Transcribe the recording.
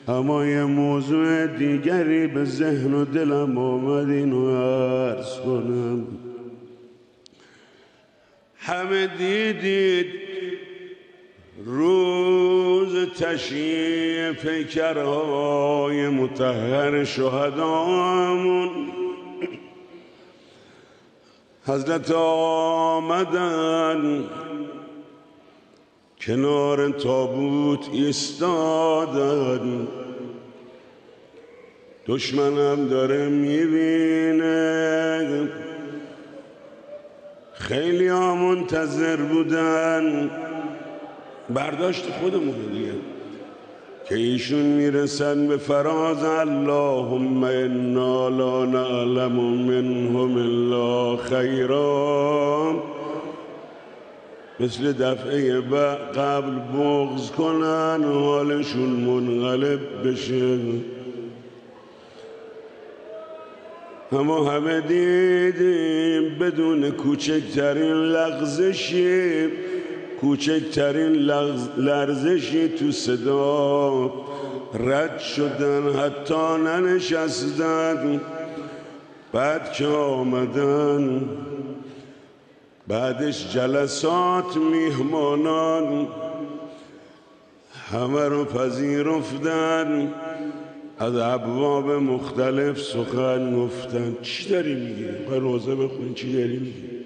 اما یه موضوع دیگری به ذهن و دلم آمد اینو عرض کنم. همه دیدید روز تشییع پیکرهای مطهر شهدامون حضرت آمدن کنار تابوت ایستادن، دشمنم داره میبینه، خیلی ها منتظر بودن، برداشت خودمونه دیگه که ایشون میرسن به فراز اللهم انا لا نعلم منهم الا خیرا، مثل دفعه قبل بغض کنن حالشون منقلب بشه. اما همه دیدیم بدون کوچکترین لغزشی، کوچکترین لرزشی تو صدا رد شدن، حتی ننشستن. بعد که آمدن بعدش جلسات میهمانان همه رو پذیرفتن، از ابواب مختلف سخن گفتن. چی داری میگی؟ روزه بخون، چی داری میگی؟